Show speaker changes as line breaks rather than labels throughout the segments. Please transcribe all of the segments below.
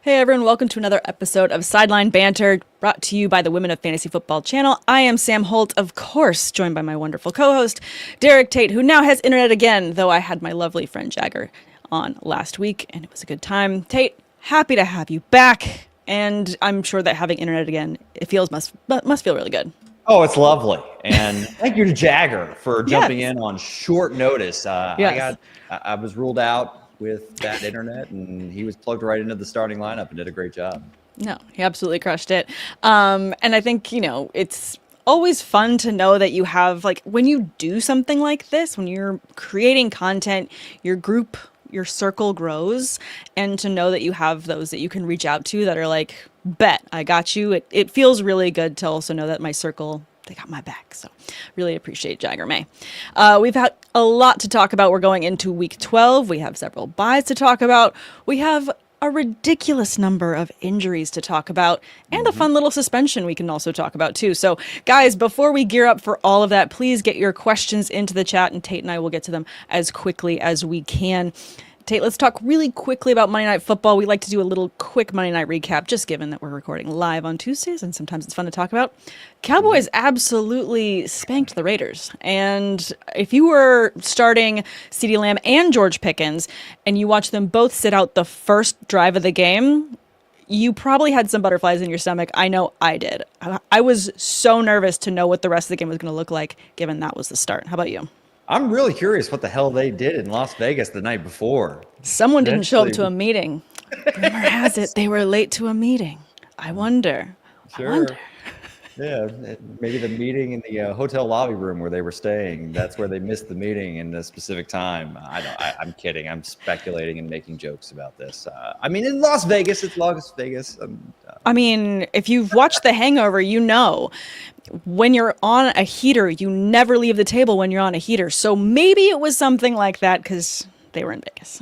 Hey everyone, welcome to another episode of Sideline Banter, brought to you by the Women of Fantasy Football channel. I am Sam Holt, of course, joined by my wonderful co-host, Derek Tate, who now has internet again, though I had my lovely friend Jagger on last week, and it was a good time. Tate, happy to have you back, and I'm sure that having internet again, must feel really good.
Oh, it's lovely. And thank you to Jagger for jumping in on short notice.
Yes.
I was ruled out with that internet, and he was plugged right into the starting lineup and did a great job.
No, he absolutely crushed it. And I think, it's always fun to know that you have, when you do something like this, when you're creating content, your group, your circle grows, and to know that you have those that you can reach out to that are like, bet, I got you. It feels really good to also know that my circle, they got my back. So really appreciate Jagger May. We've had a lot to talk about. We're going into week 12. We have several buys to talk about. We have a ridiculous number of injuries to talk about and a fun little suspension we can also talk about too. So guys, before we gear up for all of that, please get your questions into the chat and Tate and I will get to them as quickly as we can. Tate, let's talk really quickly about Monday Night Football. We like to do a little quick Monday Night recap, just given that we're recording live on Tuesdays, and sometimes it's fun to talk about. Cowboys absolutely spanked the Raiders. And if you were starting CeeDee Lamb and George Pickens, and you watched them both sit out the first drive of the game, you probably had some butterflies in your stomach. I know I did. I was so nervous to know what the rest of the game was going to look like, given that was the start. How about you?
I'm really curious what the hell they did in Las Vegas the night before.
Someone didn't show up to a meeting. Rumor has it they were late to a meeting. I wonder.
Sure. Yeah, maybe the meeting in the hotel lobby room where they were staying. That's where they missed the meeting in a specific time. I'm kidding. I'm speculating and making jokes about this. In Las Vegas, it's Las Vegas.
If you've watched The Hangover, you know when you're on a heater, you never leave the table when you're on a heater. So maybe it was something like that because they were in Vegas.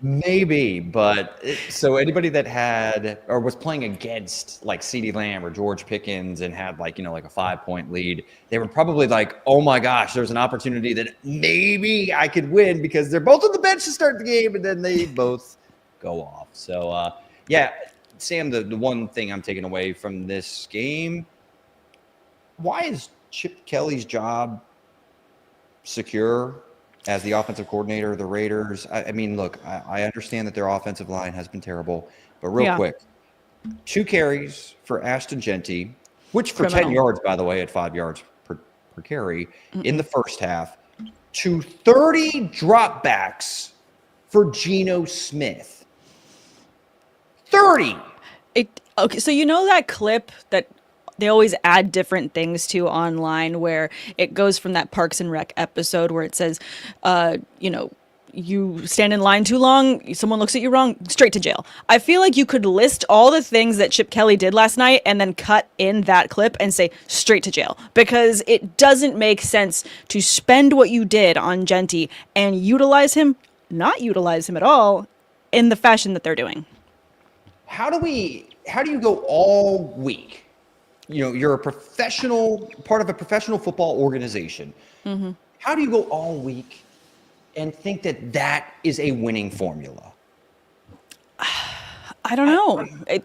Maybe, but so anybody that had or was playing against like CeeDee Lamb or George Pickens and had like a 5-point lead, they were probably like, oh my gosh, there's an opportunity that maybe I could win because they're both on the bench to start the game and then they both go off. So Sam, the one thing I'm taking away from this game, why is Chip Kelly's job secure as the offensive coordinator of the Raiders? Look, I understand that their offensive line has been terrible, but real quick, 2 carries for Ashton Genty, which for 10 yards, by the way, at 5 yards per carry in the first half, to 30 dropbacks for Geno Smith. 30!
Okay, so you know that clip that they always add different things to online where it goes from that Parks and Rec episode where it says, you stand in line too long, someone looks at you wrong, straight to jail. I feel like you could list all the things that Chip Kelly did last night and then cut in that clip and say straight to jail, because it doesn't make sense to spend what you did on Genty and not utilize him at all in the fashion that they're doing.
How do you go all week? You're a professional, part of a professional football organization. Mm-hmm. How do you go all week and think that is a winning formula?
I don't know.
And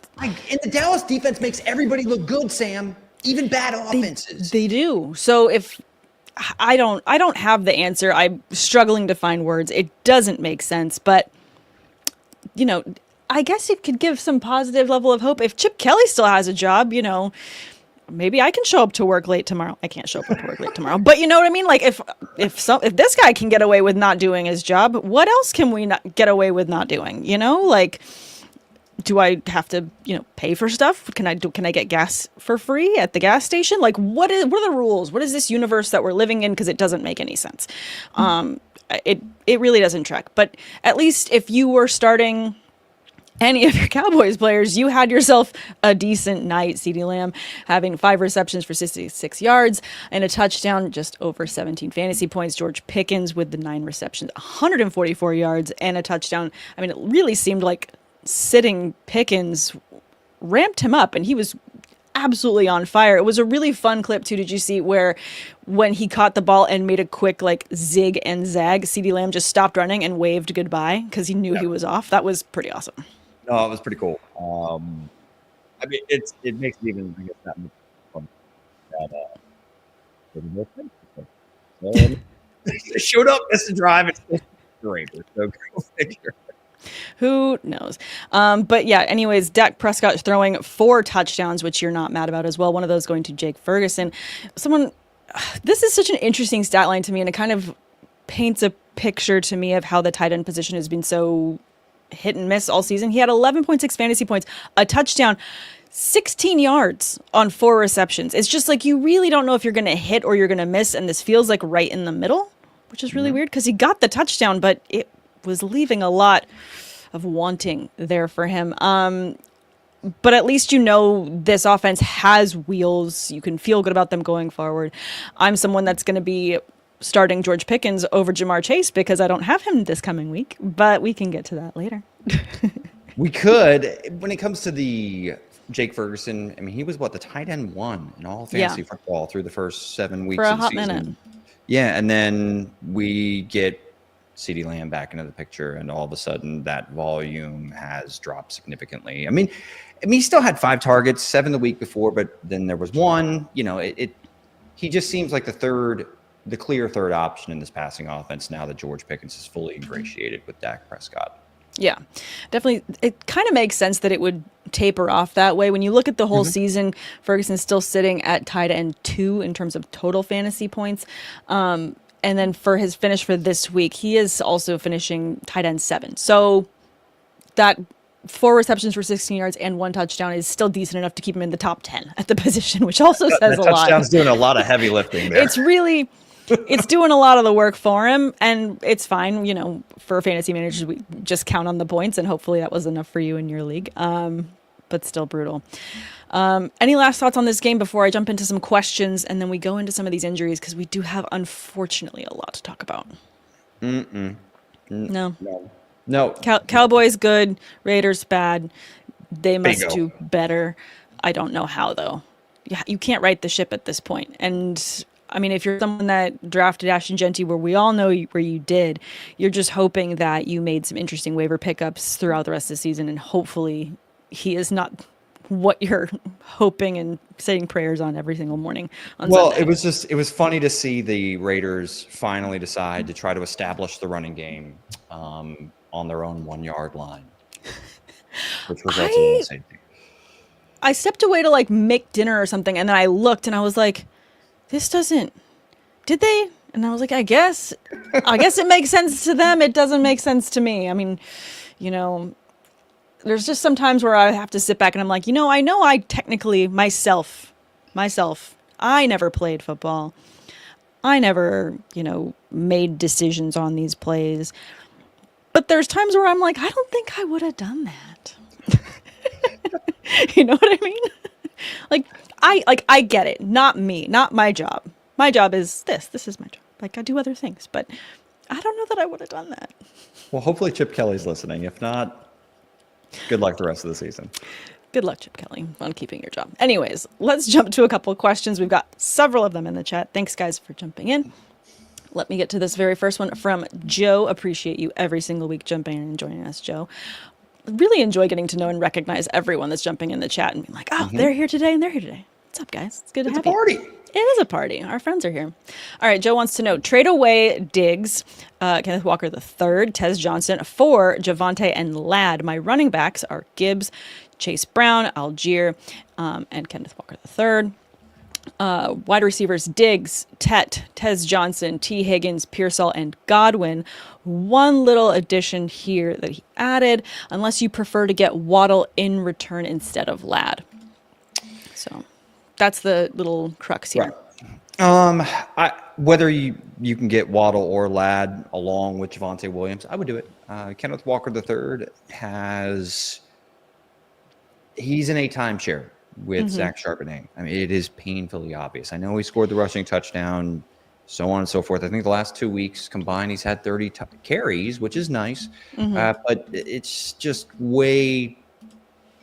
the Dallas defense makes everybody look good, Sam, even bad offenses.
They do. So if I don't have the answer. I'm struggling to find words. It doesn't make sense, but I guess it could give some positive level of hope. If Chip Kelly still has a job, maybe I can show up to work late tomorrow. I can't show up to work late tomorrow, but you know what I mean? Like if this guy can get away with not doing his job, what else can we not get away with not doing? Do I have to, pay for stuff? Can I get gas for free at the gas station? Like what are the rules? What is this universe that we're living in? Because it doesn't make any sense. It really doesn't track, but at least if you were starting any of your Cowboys players, you had yourself a decent night. CeeDee Lamb having 5 receptions for 66 yards and a touchdown, just over 17 fantasy points. George Pickens with the 9 receptions, 144 yards and a touchdown. It really seemed like sitting Pickens ramped him up and he was absolutely on fire. It was a really fun clip too. Did you see where when he caught the ball and made a quick zig and zag, CeeDee Lamb just stopped running and waved goodbye because he knew he was off? That was pretty awesome.
No, it was pretty cool. I mean, it makes it even, I guess, that much fun that they showed up, missed the drive, and still the Raiders. So go figure.
Who knows? But yeah, anyways, Dak Prescott throwing 4 touchdowns, which you're not mad about as well. One of those going to Jake Ferguson. This is such an interesting stat line to me, and it kind of paints a picture to me of how the tight end position has been so hit and miss all season. He had 11.6 fantasy points, a touchdown, 16 yards on 4 receptions. It's just like you really don't know if you're going to hit or you're going to miss, and this feels like right in the middle, which is really weird because he got the touchdown, but it was leaving a lot of wanting there for him. But at least this offense has wheels. You can feel good about them going forward. I'm someone that's going to be starting George Pickens over Jamar Chase because I don't have him this coming week, but we can get to that later.
We could. When it comes to the Jake Ferguson, I mean, he was the tight end 1 in all fantasy football through the first 7 weeks
for a
of the
hot
season.
minute.
Yeah, and then we get CeeDee Lamb back into the picture, and all of a sudden that volume has dropped significantly. I mean, he still had 5 targets, 7 the week before, but then there was 1. He just seems like the clear third option in this passing offense now that George Pickens is fully ingratiated with Dak Prescott.
Yeah, definitely. It kind of makes sense that it would taper off that way. When you look at the whole season, Ferguson's still sitting at tight end 2 in terms of total fantasy points. And then for his finish for this week, he is also finishing tight end 7. So that 4 receptions for 16 yards and 1 touchdown is still decent enough to keep him in the top 10 at the position, which also says a lot.
Touchdown's doing a lot of heavy lifting there.
It's doing a lot of the work for him, and it's fine. For fantasy managers, we just count on the points, and hopefully that was enough for you in your league. But still brutal. Any last thoughts on this game before I jump into some questions and then we go into some of these injuries, because we do have, unfortunately, a lot to talk about. No. Cowboys good, Raiders bad. They must do better. I don't know how, though. You can't right the ship at this point. And I mean, if you're someone that drafted Ashton Genty, where we all know where you did, you're just hoping that you made some interesting waiver pickups throughout the rest of the season, and hopefully he is not what you're hoping and saying prayers on every single morning on Sunday.
It was funny to see the Raiders finally decide to try to establish the running game on their own 1-yard line, which resulted in the safety.
I stepped away to make dinner or something, and then I looked and I was like, did they? And I was like, I guess it makes sense to them. It doesn't make sense to me. I mean, there's just some times where I have to sit back and I'm like, I know I technically myself, I never played football. I never, made decisions on these plays. But there's times where I'm like, I don't think I would have done that. You know what I mean? I get it. Not me, not my job. My job is this. This is my job. I do other things, but I don't know that I would have done that.
Well, hopefully Chip Kelly's listening. If not, good luck the rest of the season.
Good luck, Chip Kelly, on keeping your job. Anyways, let's jump to a couple of questions. We've got several of them in the chat. Thanks, guys, for jumping in. Let me get to this very first one from Joe. Appreciate you every single week jumping in and joining us, Joe. Really enjoy getting to know and recognize everyone that's jumping in the chat and being like, they're here today and they're here today. What's up, guys? It's good to have you.
It's a party.
It is a party. Our friends are here. All right, Joe wants to know, trade away Diggs, Kenneth Walker III, Tez Johnson for Javonte and Ladd. My running backs are Gibbs, Chase Brown, Algier, and Kenneth Walker III. Wide receivers, Diggs, Tez Johnson, T. Higgins, Pearsall, and Godwin. One little addition here that he added, unless you prefer to get Waddle in return instead of Ladd. So that's the little crux here.
Right. Whether you can get Waddle or Ladd along with Javonte Williams, I would do it. Kenneth Walker III he's in a timeshare with Zach Charbonnet. I mean, it is painfully obvious. I know he scored the rushing touchdown, so on and so forth. I think the last 2 weeks combined, he's had 30 carries, which is nice. But it's just way...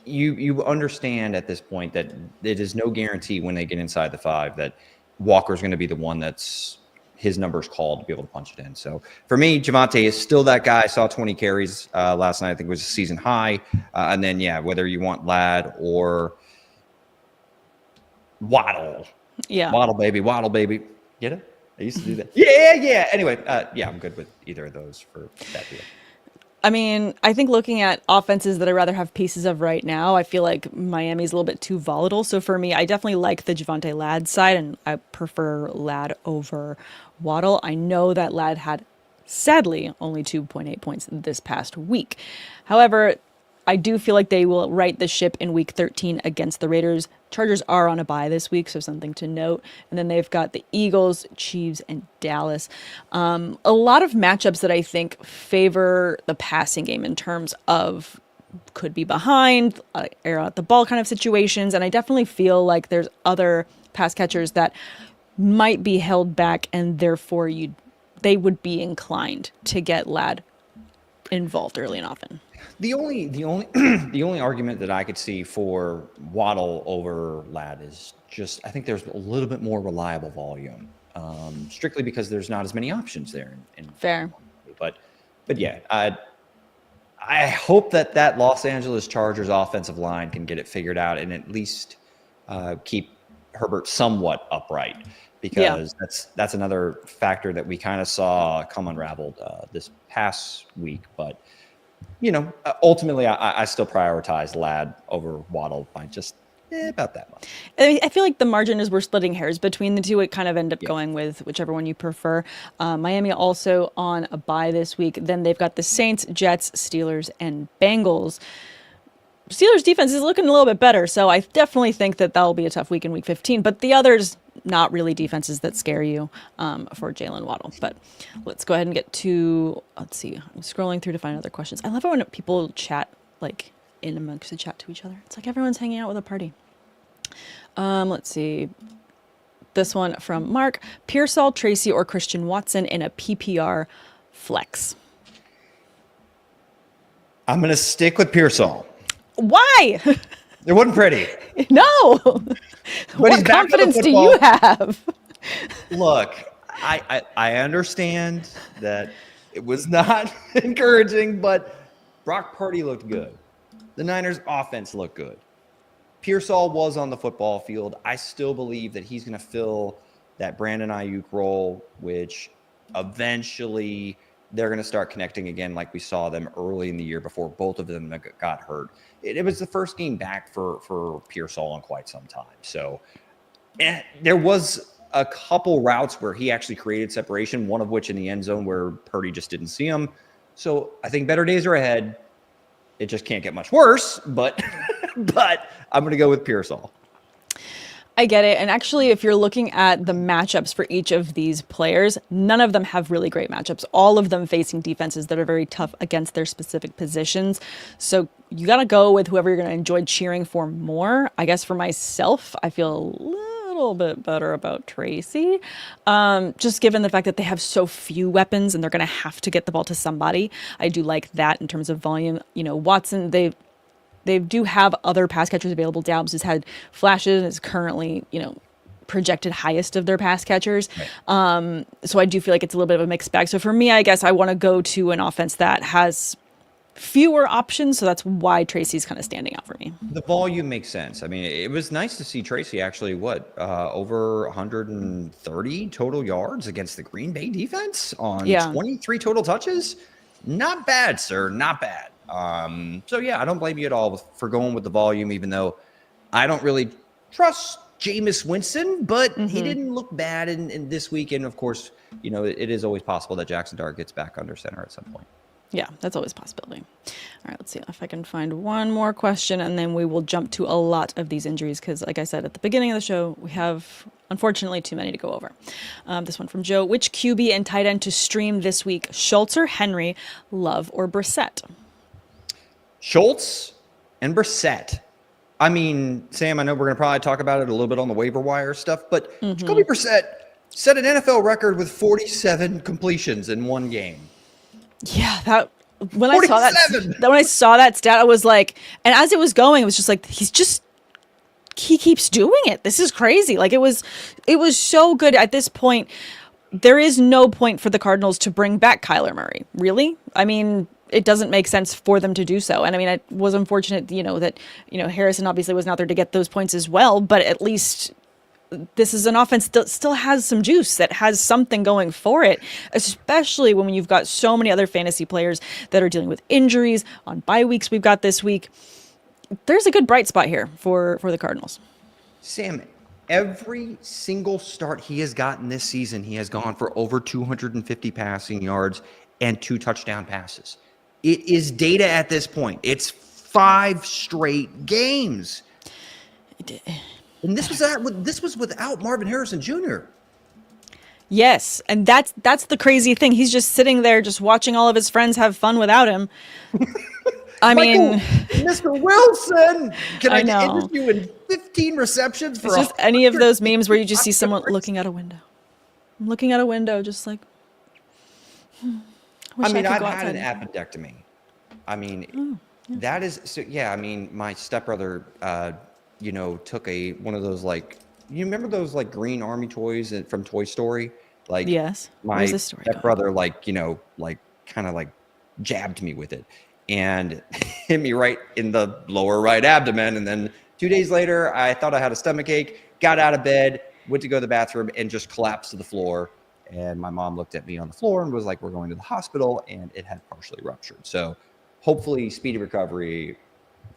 You understand at this point that it is no guarantee when they get inside the 5 that Walker's going to be the one that's his numbers called to be able to punch it in. So for me, Javonte is still that guy. I saw 20 carries last night. I think it was a season high. And then, yeah, whether you want Ladd or Waddle.
Yeah.
Waddle, baby. Get it? I used to do that. Yeah. Anyway, yeah, I'm good with either of those for that deal.
I mean, I think looking at offenses that I'd rather have pieces of right now, I feel like Miami's a little bit too volatile. So for me, I definitely like the Javonte Ladd side, and I prefer Ladd over Waddle. I know that Ladd had, sadly, only 2.8 points this past week. However, I do feel like they will right the ship in week 13 against the Raiders. Chargers are on a bye this week, so something to note. And then they've got the Eagles, Chiefs, and Dallas. A lot of matchups that I think favor the passing game in terms of could be behind, air out the ball kind of situations. And I definitely feel like there's other pass catchers that might be held back, and therefore they would be inclined to get Ladd involved early and often.
The only argument that I could see for Waddle over Ladd is just I think there's a little bit more reliable volume, strictly because there's not as many options there.
Fair,
but yeah, I hope that Los Angeles Chargers offensive line can get it figured out and at least keep Herbert somewhat upright, because that's another factor that we kind of saw come unraveled this past week, but. Ultimately, I still prioritize Ladd over Waddle by just about that much.
I feel like the margin is we're splitting hairs between the two. It kind of end up going with whichever one you prefer. Miami also on a bye this week. Then they've got the Saints, Jets, Steelers, and Bengals. Steelers defense is looking a little bit better, so I definitely think that'll be a tough week in week 15. But the others, not really defenses that scare you for Jalen Waddle. But let's go ahead and get to, let's see, I'm scrolling through to find other questions. I love it when people chat like in amongst the chat to each other. It's like everyone's hanging out with a party. Let's see. This one from Mark. Pearsall, Tracy, or Christian Watson in a PPR flex?
I'm going to stick with Pearsall.
Why?
It wasn't pretty.
No. What confidence do you have?
Look, I understand that it was not encouraging, but Brock Purdy looked good. The Niners offense looked good. Pearsall was on the football field. I still believe that he's going to fill that Brandon Ayuk role, which eventually they're going to start connecting again like we saw them early in the year before both of them got hurt. It was the first game back for Pearsall in quite some time. So there was a couple routes where he actually created separation, one of which in the end zone where Purdy just didn't see him. So I think better days are ahead. It just can't get much worse, but I'm going to go with Pearsall.
I get it. And actually, if you're looking at the matchups for each of these players, none of them have really great matchups. All of them facing defenses that are very tough against their specific positions. So you got to go with whoever you're going to enjoy cheering for more. I guess for myself, I feel a little bit better about Tracy, just given the fact that they have so few weapons and they're going to have to get the ball to somebody. I do like that in terms of volume. Watson, they do have other pass catchers available. Dallas has had flashes and is currently, projected highest of their pass catchers. Right. So I do feel like it's a little bit of a mixed bag. So for me, I guess I want to go to an offense that has fewer options. So that's why Tracy's kind of standing out for me. The
volume makes sense. I mean, it was nice to see Tracy actually, over 130 total yards against the Green Bay defense on 23 total touches. Not bad, sir. Not bad. So yeah, I don't blame you at all for going with the volume, even though I don't really trust Jameis Winston, but he didn't look bad in this weekend. Of course, it is always possible that Jackson Dart gets back under center at some point.
Yeah, that's always a possibility. All right, let's see if I can find one more question, and then we will jump to a lot of these injuries because, like I said at the beginning of the show, we have, unfortunately, too many to go over. This one from Joe. Which QB and tight end to stream this week? Schultz or Henry? Love or Brissett?
Schultz and Brissett. I mean, Sam, I know we're going to probably talk about it a little bit on the waiver wire stuff, but Jacoby Brissett set an NFL record with 47 completions in one game.
Yeah, when I saw that stat, I was like, and as it was going, it was just like, he keeps doing it. This is crazy. Like it was so good at this point. there is no point for the Cardinals to bring back Kyler Murray. Really? I mean, it doesn't make sense for them to do so. And I mean, it was unfortunate, that, Harrison obviously was not there to get those points as well, but at least this is an offense that still has some juice, that has something going for it, especially when you've got so many other fantasy players that are dealing with injuries on bye weeks. We've got this week. There's a good bright spot here for the Cardinals.
Sam, every single start he has gotten this season, he has gone for over 250 passing yards and 2 touchdown passes. It is data at this point. It's 5 straight games. And this was without Marvin Harrison Jr.
Yes, and that's the crazy thing. He's just sitting there just watching all of his friends have fun without him. I mean,
Mr. Wilson, can I
know.
get you in 15 receptions for
it's just any of those memes where you just see someone looking out a window. I'm looking out a window just like,
I've had an appendectomy. I mean, that is so. Yeah, I mean, my stepbrother, took one of those you remember those green army toys from Toy Story?
Yes.
My stepbrother, kind of jabbed me with it and hit me right in the lower right abdomen. And then 2 days later, I thought I had a stomach ache, got out of bed, went to go to the bathroom, and just collapsed to the floor. And my mom looked at me on the floor and was like, we're going to the hospital, and it had partially ruptured. So hopefully speedy recovery.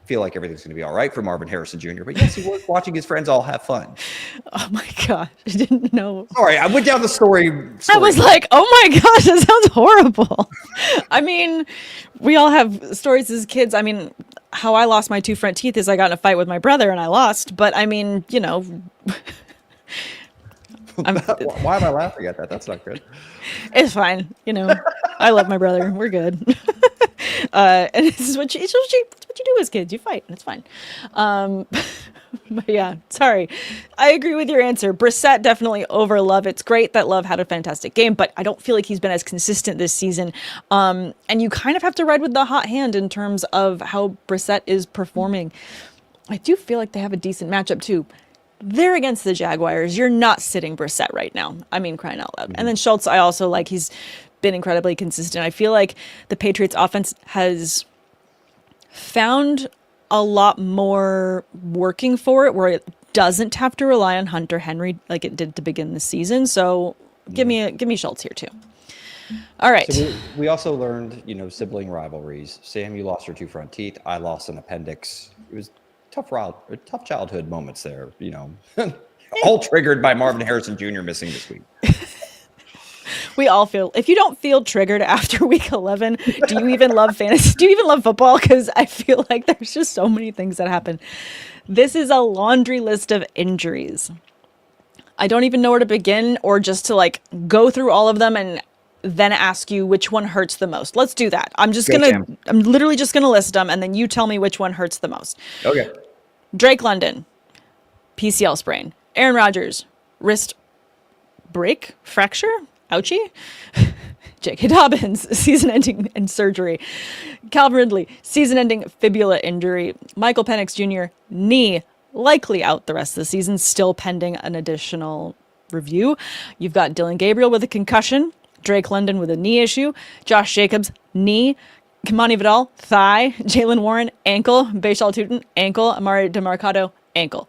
Feel like everything's going to be all right for Marvin Harrison Jr. But yes, he was watching his friends all have fun.
Oh my gosh, I didn't know.
Sorry, I went down the story.
I was like, oh my gosh, that sounds horrible. I mean, we all have stories as kids. I mean, how I lost my 2 front teeth is I got in a fight with my brother and I lost. But I mean,
why am I laughing at that? That's not good.
It's fine. I love my brother. We're good. And this is what you do as kids. You fight, and it's fine. But yeah, sorry. I agree with your answer. Brissett definitely over Love. It's great that Love had a fantastic game, but I don't feel like he's been as consistent this season. And you kind of have to ride with the hot hand in terms of how Brissett is performing. I do feel like they have a decent matchup too. They're against the Jaguars. You're not sitting Brissett right now. I mean, crying out loud. And then Schultz, I also like. He's been incredibly consistent. I feel like the Patriots offense has found a lot more working for it, where it doesn't have to rely on Hunter Henry like it did to begin the season. So give me Schultz here too. All right.
So we also learned, sibling rivalries. Sam, you lost your 2 front teeth. I lost an appendix. It was tough childhood moments there, all triggered by Marvin Harrison Jr. missing this week.
We all feel, if you don't feel triggered after week 11, do you even love fantasy? Do you even love football? Because I feel like there's just so many things that happen. This is a laundry list of injuries. I don't even know where to begin, or just to go through all of them and then ask you which one hurts the most. Let's do that. I'm literally just going to list them, and then you tell me which one hurts the most.
Okay.
Drake London, PCL sprain. Aaron Rodgers, wrist break, fracture, ouchie. J.K. Dobbins, season-ending and surgery. Calvin Ridley, season-ending fibula injury. Michael Penix Jr., knee, likely out the rest of the season, still pending an additional review. You've got Dylan Gabriel with a concussion. Drake London with a knee issue. Josh Jacobs, knee. Kimani Vidal, thigh. Jalen Warren, ankle. Bashal Tutin, ankle. Amari DeMarcado, ankle.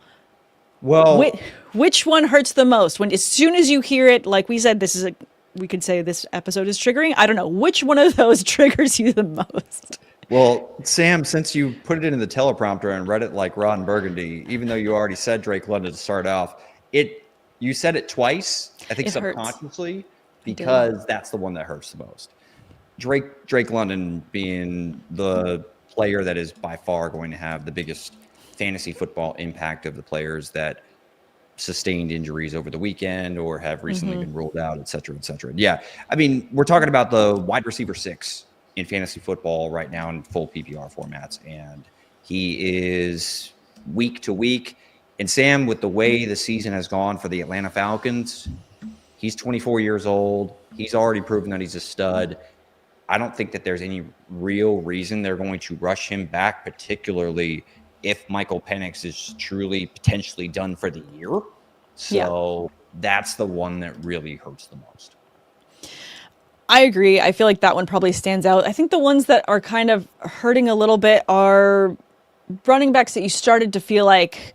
Well,
which one hurts the most? When as soon as you hear it, like we said, we could say this episode is triggering. I don't know which one of those triggers you the most.
Well, Sam, since you put it into the teleprompter and read it like Ron Burgundy, even though you already said Drake London to start off, you said it twice. I think subconsciously hurts. Because that's the one that hurts the most. Drake London being the player that is by far going to have the biggest fantasy football impact of the players that sustained injuries over the weekend or have recently been ruled out, et cetera, et cetera. Yeah, I mean, we're talking about the wide receiver 6 in fantasy football right now in full PPR formats, and he is week to week. And Sam, with the way the season has gone for the Atlanta Falcons, he's 24 years old. He's already proven that he's a stud. I don't think that there's any real reason they're going to rush him back, particularly if Michael Penix is truly potentially done for the year. So that's the one that really hurts the most.
I agree. I feel like that one probably stands out. I think the ones that are kind of hurting a little bit are running backs that you started to feel like,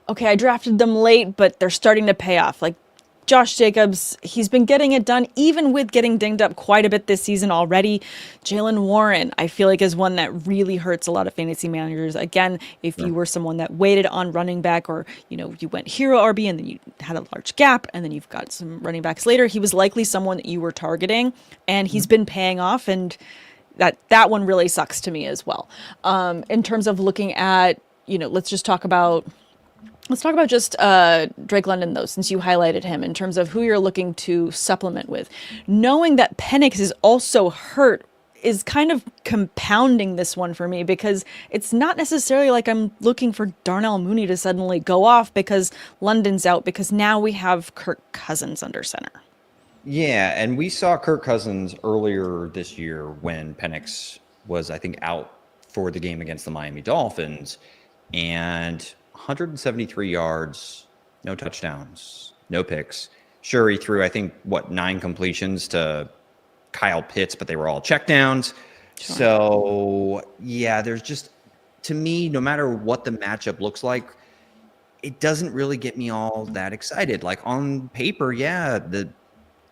okay, I drafted them late, but they're starting to pay off. Like Josh Jacobs, he's been getting it done, even with getting dinged up quite a bit this season already. Jaylen Warren, I feel like, is one that really hurts a lot of fantasy managers. Again, if you were someone that waited on running back, or, you went hero RB and then you had a large gap and then you've got some running backs later, he was likely someone that you were targeting, and he's been paying off, and that one really sucks to me as well. In terms of looking at, let's talk about just Drake London, though, since you highlighted him, in terms of who you're looking to supplement with. Knowing that Penix is also hurt is kind of compounding this one for me, because it's not necessarily like I'm looking for Darnell Mooney to suddenly go off because London's out, because now we have Kirk Cousins under center.
Yeah, and we saw Kirk Cousins earlier this year when Penix was, I think, out for the game against the Miami Dolphins, and 173 yards, no touchdowns, no picks. Sure, he threw, I think, 9 completions to Kyle Pitts, but they were all checkdowns. Sure. So, yeah, there's just, to me, no matter what the matchup looks like, it doesn't really get me all that excited. Like, on paper, yeah, the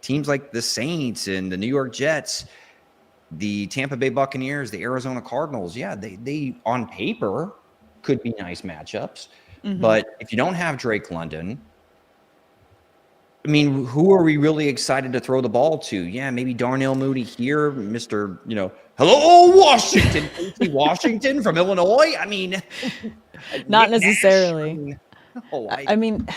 teams like the Saints and the New York Jets, the Tampa Bay Buccaneers, the Arizona Cardinals, yeah, they on paper could be nice matchups. Mm-hmm. But if you don't have Drake London, I mean, who are we really excited to throw the ball to? Yeah, maybe Darnell Mooney here, Mr. Hello, Washington, Washington from Illinois. I mean,
not necessarily. No, I mean,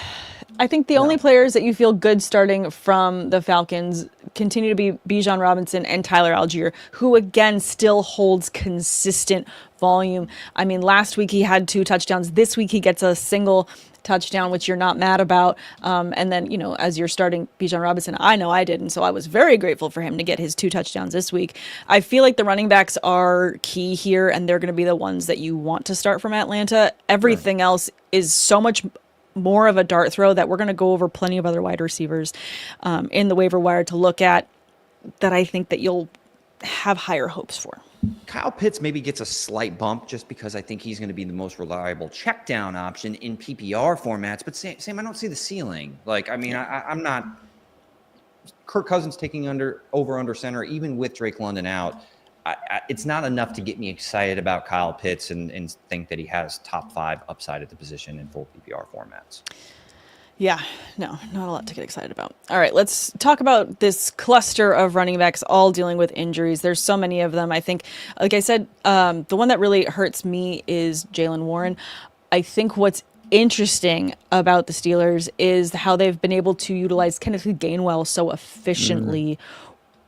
I think the only players that you feel good starting from the Falcons continue to be Bijan Robinson and Tyler Algier, who again still holds consistent volume. I mean, last week he had 2 touchdowns. This week he gets a single touchdown, which you're not mad about. And then, as you're starting Bijan Robinson, I know I didn't, so I was very grateful for him to get his 2 touchdowns this week. I feel like the running backs are key here, and they're going to be the ones that you want to start from Atlanta. Everything else is so much more of a dart throw that we're going to go over plenty of other wide receivers in the waiver wire to look at that I think that you'll have higher hopes for.
Kyle Pitts maybe gets a slight bump just because I think he's going to be the most reliable check down option in PPR formats. But Sam, I don't see the ceiling. Like, I mean, I'm not Kirk Cousins taking over under center, even with Drake London out. It's not enough to get me excited about Kyle Pitts and think that he has top 5 upside at the position in full PPR formats.
Yeah, no, not a lot to get excited about. All right, let's talk about this cluster of running backs all dealing with injuries. There's so many of them. I think, like I said, the one that really hurts me is Jaylen Warren. I think what's interesting about the Steelers is how they've been able to utilize Kenneth Gainwell so efficiently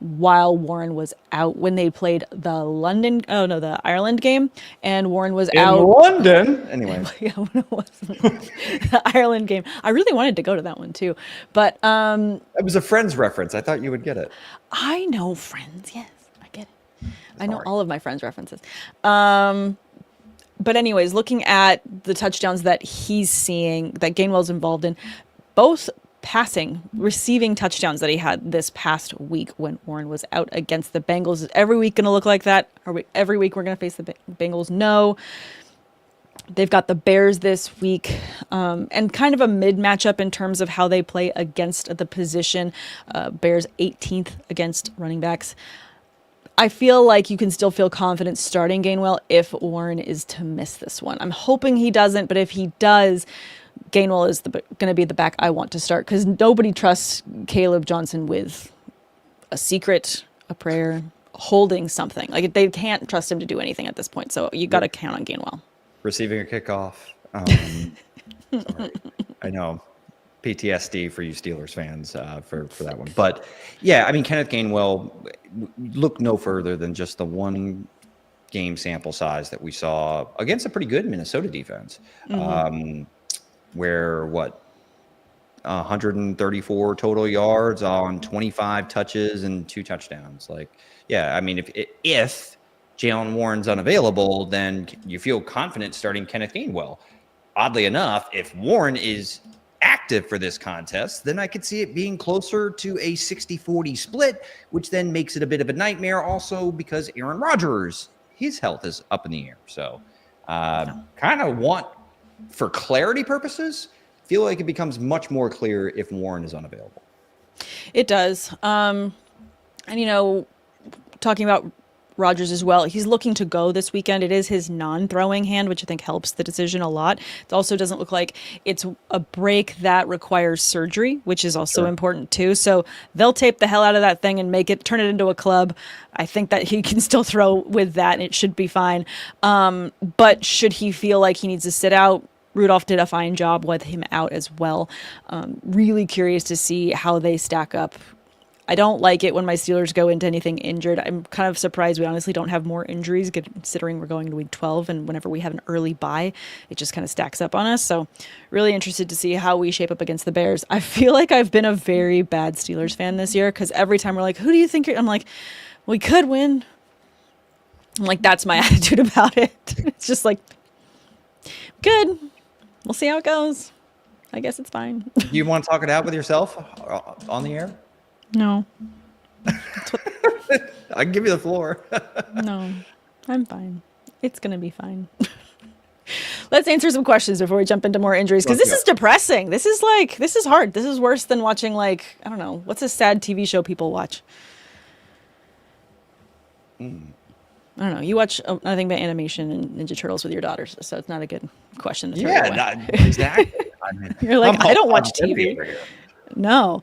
while Warren was out, when they played the Ireland game, and Warren was out.
In London? Anyway.
Yeah, when it was the Ireland game. I really wanted to go to that one too. But
it was a Friends reference. I thought you would get it.
I know Friends, yes. I get it. I know all of my Friends references. But anyways, looking at the touchdowns that he's seeing, that Gainwell's involved in, both receiving touchdowns that he had this past week when Warren was out against the Bengals. Is every week going to look like that? Every week we're going to face the Bengals? No. They've got the Bears this week, and kind of a mid matchup in terms of how they play against the position. Bears 18th against running backs. I feel like you can still feel confident starting Gainwell if Warren is to miss this one. I'm hoping he doesn't, but if he does, Gainwell is going to be the back I want to start, because nobody trusts Caleb Johnson with a secret, a prayer, holding something. Like, they can't trust him to do anything at this point. So you got to count on Gainwell.
Receiving a kickoff. Sorry. I know. PTSD for you Steelers fans for that one. But yeah, I mean, Kenneth Gainwell, look no further than just the one game sample size that we saw against a pretty good Minnesota defense. Where 134 total yards on 25 touches and 2 touchdowns. Like, yeah, I mean, if Jaylen Warren's unavailable, then you feel confident starting Kenneth Gainwell. Oddly enough, if Warren is active for this contest, then I could see it being closer to a 60-40 split, which then makes it a bit of a nightmare also because Aaron Rodgers, his health is up in the air. So kind of want, for clarity purposes, feel like it becomes much more clear if Warren is unavailable.
It does. And, talking about Rodgers as well, he's looking to go this weekend. It is his non-throwing hand, which I think helps the decision a lot. It also doesn't look like it's a break that requires surgery, which is also important too. So they'll tape the hell out of that thing and turn it into a club. I think that he can still throw with that and it should be fine. But should he feel like he needs to sit out, Rudolph did a fine job with him out as well. Really curious to see how they stack up. I don't like it when my Steelers go into anything injured. I'm kind of surprised we honestly don't have more injuries considering we're going to week 12, and whenever we have an early bye, it just kind of stacks up on us. So really interested to see how we shape up against the Bears. I feel like I've been a very bad Steelers fan this year because every time we're like, who do you think I'm like, we could win. I'm like, that's my attitude about it. It's just like, good. We'll see how it goes. I guess it's fine.
Do you want to talk it out with yourself on the air?
No.
I can give you the floor.
No, I'm fine. It's going to be fine. Let's answer some questions before we jump into more injuries, because this is depressing. This is hard. This is worse than watching, I don't know, what's a sad TV show people watch? I don't know. You watch nothing but animation and Ninja Turtles with your daughters, so it's not a good question to throw away.
Exactly.
You're like, I don't watch TV. No.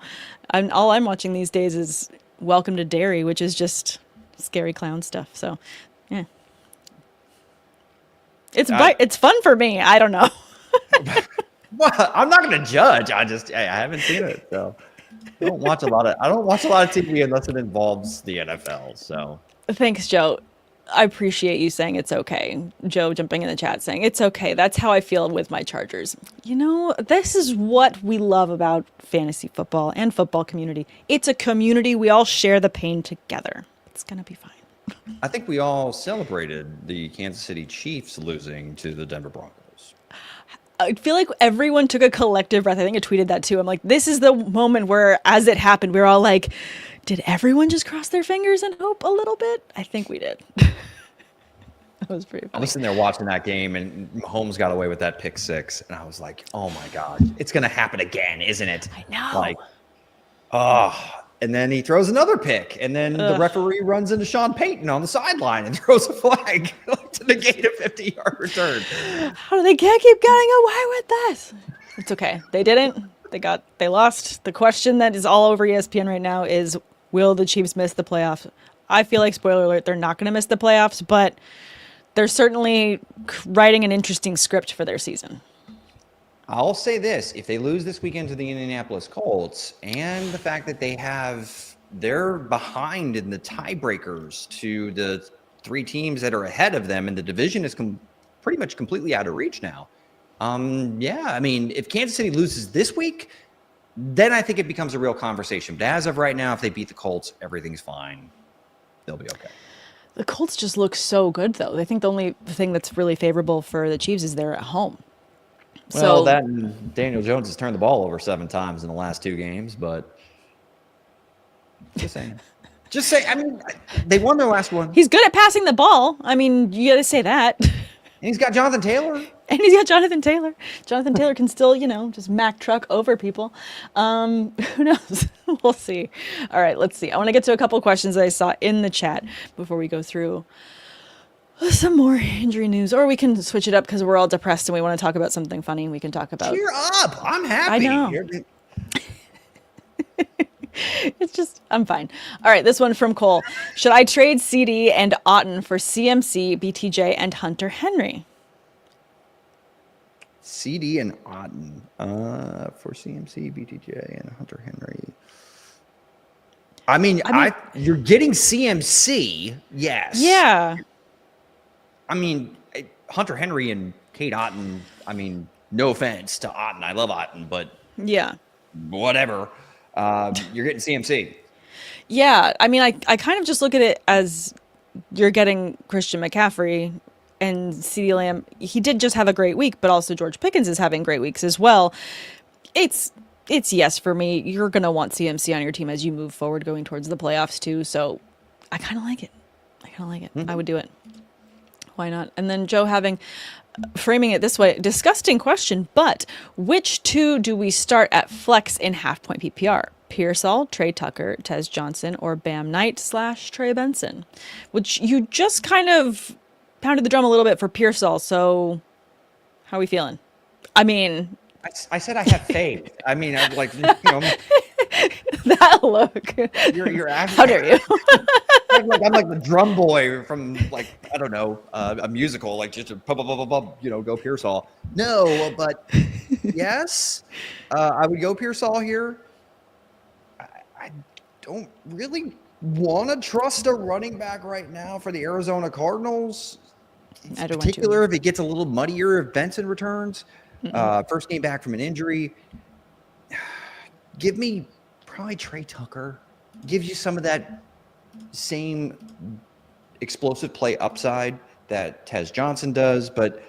All I'm watching these days is Welcome to Derry, which is just scary clown stuff. So, yeah. It's fun for me. I don't know.
Well, I'm not going to judge. I haven't seen it. So I don't watch a lot of TV unless it involves the NFL. So
thanks, Joe. I appreciate you saying it's okay. Joe jumping in the chat saying it's okay. That's how I feel with my Chargers. This is what we love about fantasy football and football community. It's a community. We all share the pain together. It's going to be fine.
I think we all celebrated the Kansas City Chiefs losing to the Denver Broncos.
I feel like everyone took a collective breath. I think I tweeted that too. I'm like, this is the moment where, as it happened, we were all like, did everyone just cross their fingers and hope a little bit? I think we did. That was pretty funny.
I was sitting there watching that game, and Mahomes got away with that pick six, and I was like, oh my God, it's going to happen again, isn't it?
I know.
And then he throws another pick, and then the referee runs into Sean Payton on the sideline and throws a flag to negate a 50-yard return.
How do they can't keep getting away with this? It's okay. They didn't. They lost. The question that is all over ESPN right now is, will the Chiefs miss the playoffs? I feel like, spoiler alert, they're not going to miss the playoffs, but they're certainly writing an interesting script for their season.
I'll say this. If they lose this weekend to the Indianapolis Colts, and the fact that they're behind in the tiebreakers to the three teams that are ahead of them, and the division is pretty much completely out of reach now. If Kansas City loses this week, then I think it becomes a real conversation. But as of right now, if they beat the Colts, everything's fine. They'll be okay.
The Colts just look so good, though. I think the only thing that's really favorable for the Chiefs is they're at home.
Well, that and Daniel Jones has turned the ball over 7 times in the last 2 games, but just saying. They won their last one.
He's good at passing the ball. I mean, you got to say that.
And he's got Jonathan Taylor. Jonathan
Taylor can still, just Mack truck over people. Who knows? We'll see. All right, let's see. I want to get to a couple of questions that I saw in the chat before we go through some more injury news. Or we can switch it up because we're all depressed and we want to talk about something funny. We can talk about...
Cheer up! I'm happy.
I know. It's just, I'm fine. All right, this one from Cole. Should I trade CD and Otten for CMC, BTJ, and Hunter Henry?
CD and Otten for CMC, BTJ, and Hunter Henry. I mean, you're getting CMC, yes.
Yeah.
I mean, Hunter Henry and Kate Otten, no offense to Otten. I love Otten, but
yeah,
whatever. You're getting CMC.
Yeah. I kind of just look at it as you're getting Christian McCaffrey and CeeDee Lamb. He did just have a great week, but also George Pickens is having great weeks as well. It's yes for me. You're gonna want CMC on your team as you move forward, going towards the playoffs too. So I kind of like it. I would do it. Why not? And then Joe framing it this way, disgusting question, but which two do we start at flex in half-point PPR? Pearsall, Trey Tucker, Tez Johnson, or Bam Knight / Trey Benson? Which you just kind of pounded the drum a little bit for Pearsall, so how are we feeling? I mean...
I said I have faith. I mean, I'm like,
that look.
You're asking.
How dare you?
I'm like the drum boy from like, I don't know, a musical, like just go Pearsall. No, but yes, I would go Pearsall here. I don't really want to trust a running back right now for the Arizona Cardinals. In particular, if it gets a little muddier if Benson returns. First game back from an injury. Give me probably Trey Tucker. Gives you some of that same explosive play upside that Tez Johnson does. But,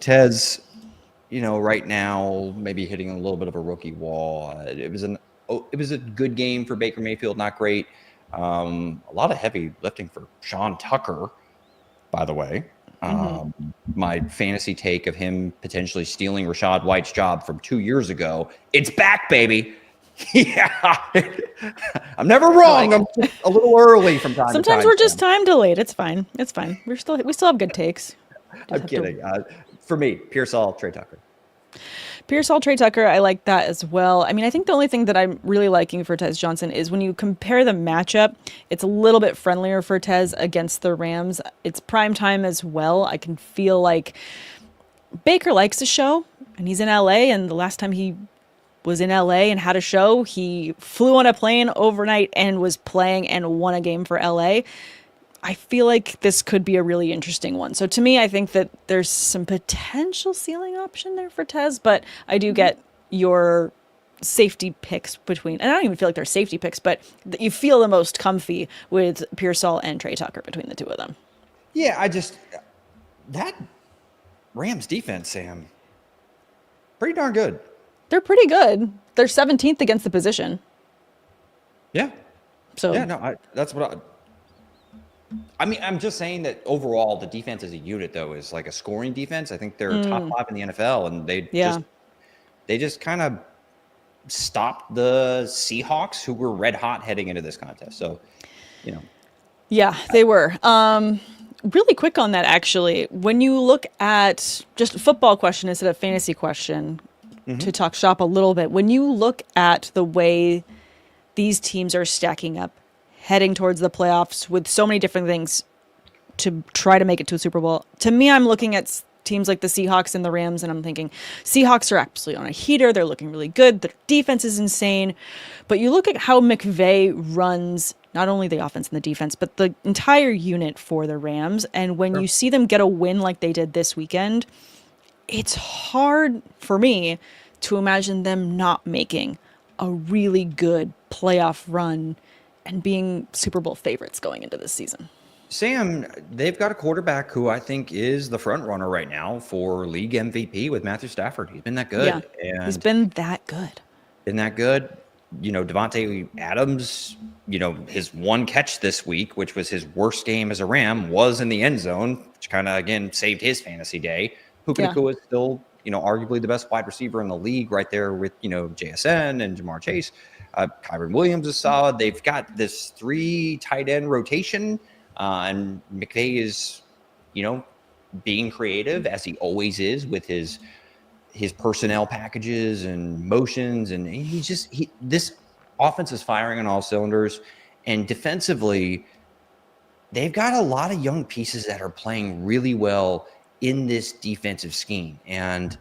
Tez, right now maybe hitting a little bit of a rookie wall. It was a good game for Baker Mayfield, not great. A lot of heavy lifting for Sean Tucker, by the way. My fantasy take of him potentially stealing Rachaad White's job from 2 years ago. It's back, baby. Yeah. I'm never wrong. I'm just a little early from time to time.
Sometimes we're just time delayed. It's fine. We still have good takes.
I'm kidding. For me, Pearsall, Trey Tucker.
Pearsall, Trey Tucker, I like that as well. I mean, I think the only thing that I'm really liking for Tez Johnson is when you compare the matchup, it's a little bit friendlier for Tez against the Rams. It's prime time as well. I can feel like Baker likes a show, and he's in LA, and the last time he was in LA and had a show, he flew on a plane overnight and was playing and won a game for LA. I feel like this could be a really interesting one. So to me, I think that there's some potential ceiling option there for Tez, but I do get your safety picks between, and I don't even feel like they're safety picks, but you feel the most comfy with Pearsall and Trey Tucker between the two of them.
Yeah, that Rams defense, Sam, pretty darn good.
They're pretty good. They're 17th against the position.
Yeah.
So
yeah, no, that's what I mean, I'm just saying that overall, the defense as a unit, though, is like a scoring defense. I think they're top 5 in the NFL, and they just kind of stopped the Seahawks, who were red hot heading into this contest. So,
Yeah, they were. Really quick on that, actually. When you look at just a football question instead of fantasy question, to talk shop a little bit, when you look at the way these teams are stacking up, heading towards the playoffs with so many different things to try to make it to a Super Bowl. To me, I'm looking at teams like the Seahawks and the Rams, and I'm thinking Seahawks are absolutely on a heater. They're looking really good. Their defense is insane. But you look at how McVay runs not only the offense and the defense, but the entire unit for the Rams. And when you see them get a win like they did this weekend, it's hard for me to imagine them not making a really good playoff run and being Super Bowl favorites going into this season.
Sam, they've got a quarterback who I think is the front runner right now for league MVP with Matthew Stafford. He's been that good.
Yeah,
and
he's been that good.
Devontae Adams, his one catch this week, which was his worst game as a Ram, was in the end zone, which kind of, again, saved his fantasy day. Puka Nacua is still, arguably the best wide receiver in the league right there with, JSN and Jamar Chase. Kyron Williams is solid. They've got this 3 tight end rotation, and McVay is, being creative as he always is with his personnel packages and motions, and this offense is firing on all cylinders. And defensively, they've got a lot of young pieces that are playing really well in this defensive scheme, and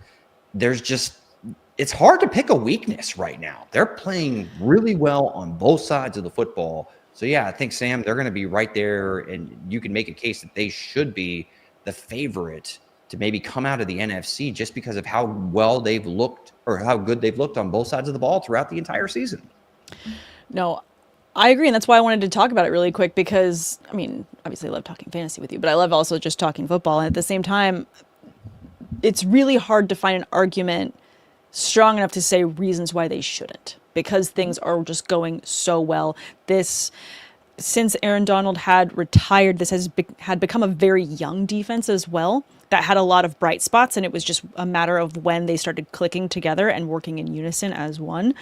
it's hard to pick a weakness right now. They're playing really well on both sides of the football. So, yeah, I think, Sam, they're going to be right there, and you can make a case that they should be the favorite to maybe come out of the NFC just because of how well they've looked or how good they've looked on both sides of the ball throughout the entire season.
No, I agree, and that's why I wanted to talk about it really quick because, I mean, obviously I love talking fantasy with you, but I love also just talking football. And at the same time, it's really hard to find an argument strong enough to say reasons why they shouldn't, because things are just going so well. Since Aaron Donald had retired, this had become a very young defense as well that had a lot of bright spots, and it was just a matter of when they started clicking together and working in unison as one.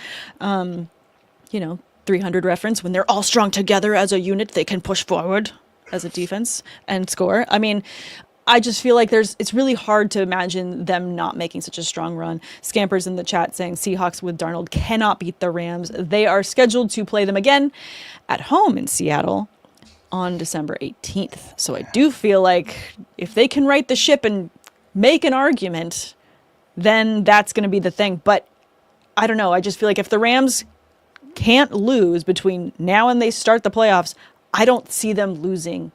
300 reference, when they're all strong together as a unit, they can push forward as a defense and score. I mean, I just feel like it's really hard to imagine them not making such a strong run. Scampers in the chat saying Seahawks with Darnold cannot beat the Rams. They are scheduled to play them again at home in Seattle on December 18th. So I do feel like if they can right the ship and make an argument, then that's going to be the thing. But I don't know. I just feel like if the Rams can't lose between now and they start the playoffs, I don't see them losing.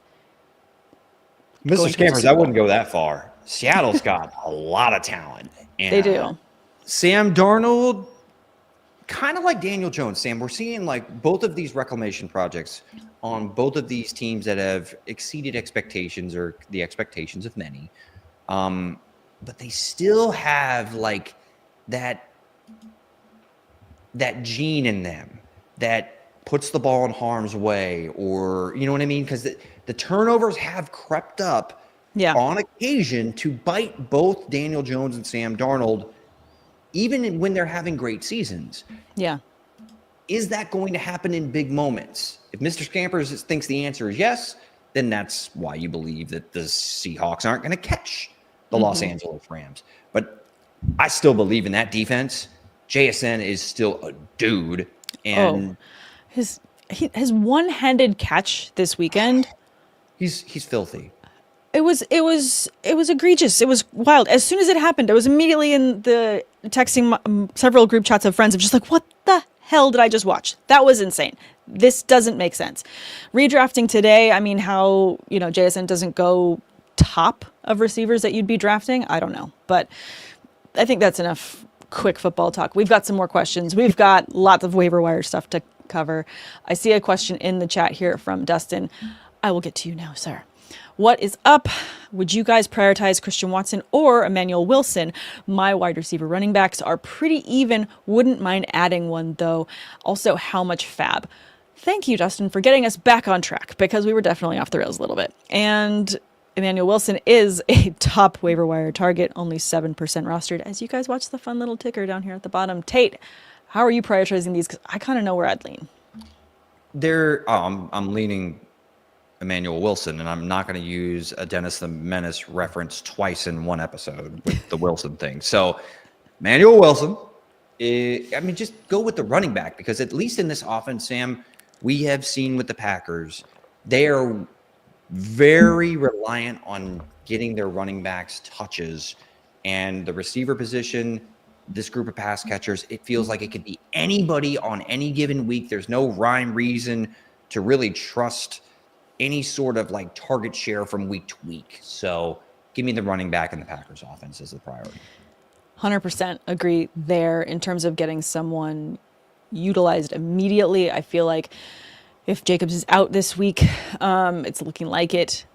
Mr. Scampers, I wouldn't go that far. Seattle's got a lot of talent. And
they do.
Sam Darnold, kind of like Daniel Jones, Sam, we're seeing like both of these reclamation projects on both of these teams that have exceeded expectations or the expectations of many. But they still have like that gene in them that puts the ball in harm's way, or you know what I mean? Because the turnovers have crept up on occasion to bite both Daniel Jones and Sam Darnold, even when they're having great seasons.
Yeah.
Is that going to happen in big moments? If Mr. Scampers thinks the answer is yes, then that's why you believe that the Seahawks aren't going to catch the Los Angeles Rams. But I still believe in that defense. JSN is still a dude. And
his one-handed catch this weekend,
he's filthy.
It was egregious. It was wild. As soon as it happened, I was immediately in the texting several group chats of friends of just like, what the hell did I just watch? That was insane. This doesn't make sense. Redrafting today, I mean, how, JSN doesn't go top of receivers that you'd be drafting, I don't know. But I think that's enough quick football talk. We've got some more questions. We've got lots of waiver wire stuff to cover. I see a question in the chat here from Dustin. I will get to you now, sir. What is up? Would you guys prioritize Christian Watson or Emmanuel Wilson? My wide receiver running backs are pretty even. Wouldn't mind adding one, though. Also, how much fab? Thank you, Dustin, for getting us back on track, because we were definitely off the rails a little bit. And Emmanuel Wilson is a top waiver wire target, only 7% rostered, as you guys watch the fun little ticker down here at the bottom. Tate, how are you prioritizing these? Because I kind of know where I'd lean.
I'm leaning Emmanuel Wilson, and I'm not going to use a Dennis the Menace reference twice in one episode with the Wilson thing. So Emmanuel Wilson, just go with the running back, because at least in this offense, Sam, we have seen with the Packers, they are very reliant on getting their running backs touches, and the receiver position, this group of pass catchers, it feels like it could be anybody on any given week. There's no rhyme reason to really trust any sort of like target share from week to week. So give me the running back in the Packers offense as the priority.
100% agree there in terms of getting someone utilized immediately. I feel like if Shakeups is out this week, it's looking like it.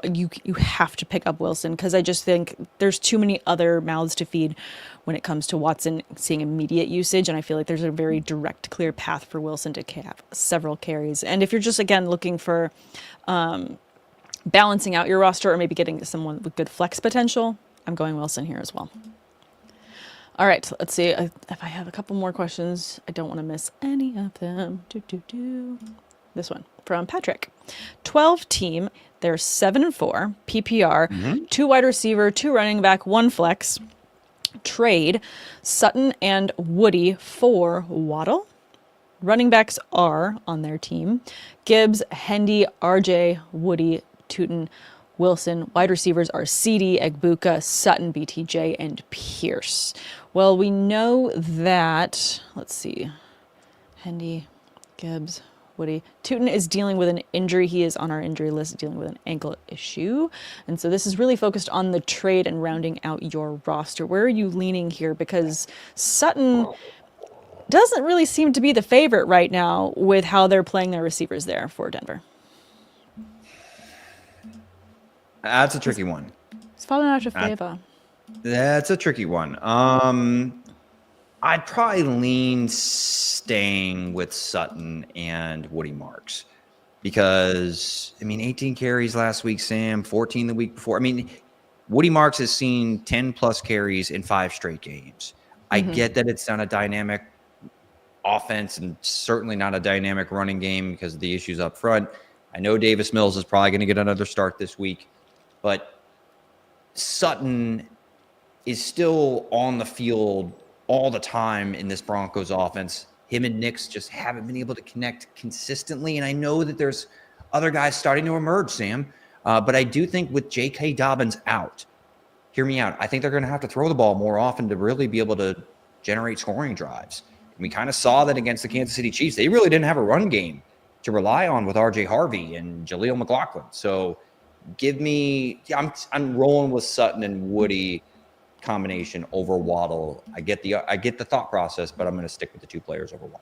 You have to pick up Wilson, because I just think there's too many other mouths to feed when it comes to Watson seeing immediate usage, and I feel like there's a very direct, clear path for Wilson to have several carries. And if you're just, again, looking for balancing out your roster or maybe getting someone with good flex potential, I'm going Wilson here as well. All right, so let's see if I have a couple more questions. I don't want to miss any of them. This one from Patrick. 12 team, they're 7-4, PPR, 2 wide receiver, 2 running back, 1 flex. Trade Sutton and Woody for Waddle. Running backs are on their team Gibbs, Hendy, RJ, Woody, Tootin, Wilson. Wide receivers are CD, Egbuka, Sutton, BTJ, and Pierce. Well, we know that, let's see, Hendy, Gibbs, Woody. Tootin is dealing with an injury. He is on our injury list dealing with an ankle issue. And so this is really focused on the trade and rounding out your roster. Where are you leaning here? Because Sutton doesn't really seem to be the favorite right now with how they're playing their receivers there for Denver.
That's a tricky one.
He's falling out of favor.
That's a tricky one. I'd probably lean staying with Sutton and Woody Marks because, 18 carries last week, Sam, 14 the week before. Woody Marks has seen 10-plus carries in 5 straight games. I get that it's not a dynamic offense and certainly not a dynamic running game because of the issues up front. I know Davis Mills is probably going to get another start this week, but Sutton is still on the field all the time in this Broncos offense. Him and Nix just haven't been able to connect consistently, and I know that there's other guys starting to emerge, Sam, but I do think with J.K. Dobbins out, hear me out, I think they're going to have to throw the ball more often to really be able to generate scoring drives. We kind of saw that against the Kansas City Chiefs. They really didn't have a run game to rely on with R.J. Harvey and Jaleel McLaughlin. So I'm rolling with Sutton and Woody combination over Waddle. I get the thought process, but I'm going to stick with the 2 players over one.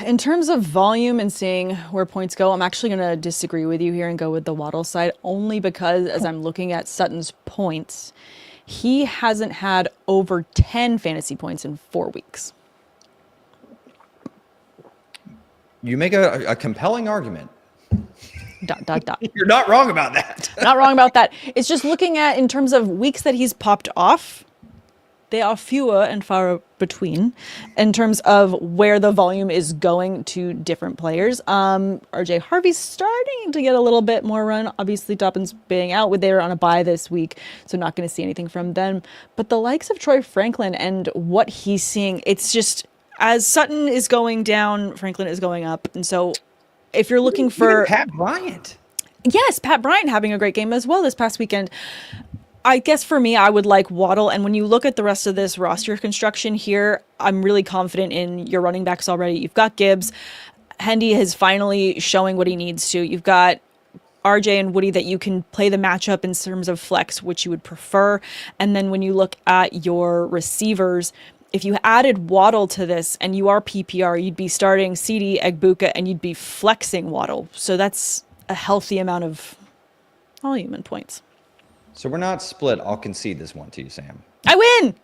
In terms of volume and seeing where points go, I'm actually going to disagree with you here and go with the Waddle side, only because as I'm looking at Sutton's points, he hasn't had over 10 fantasy points in 4 weeks.
You make a compelling argument. ...
You're
not wrong about that.
Not wrong about that. It's just looking at in terms of weeks that he's popped off, they are fewer and far between in terms of where the volume is going to different players. RJ Harvey's starting to get a little bit more run. Obviously, Dobbins being out, they were on a bye this week, so not going to see anything from them. But the likes of Troy Franklin and what he's seeing, it's just as Sutton is going down, Franklin is going up. And so if you're looking for
Pat Bryant.
Yes, Pat Bryant having a great game as well this past weekend. I guess for me, I would like Waddle. And when you look at the rest of this roster construction here, I'm really confident in your running backs already. You've got Gibbs. Hendy is finally showing what he needs to. You've got RJ and Woody that you can play the matchup in terms of flex, which you would prefer. And then when you look at your receivers, if you added Waddle to this and you are PPR, you'd be starting CD, Egbuka, and you'd be flexing Waddle. So that's a healthy amount of volume and points.
So we're not split. I'll concede this one to you, Sam.
I win.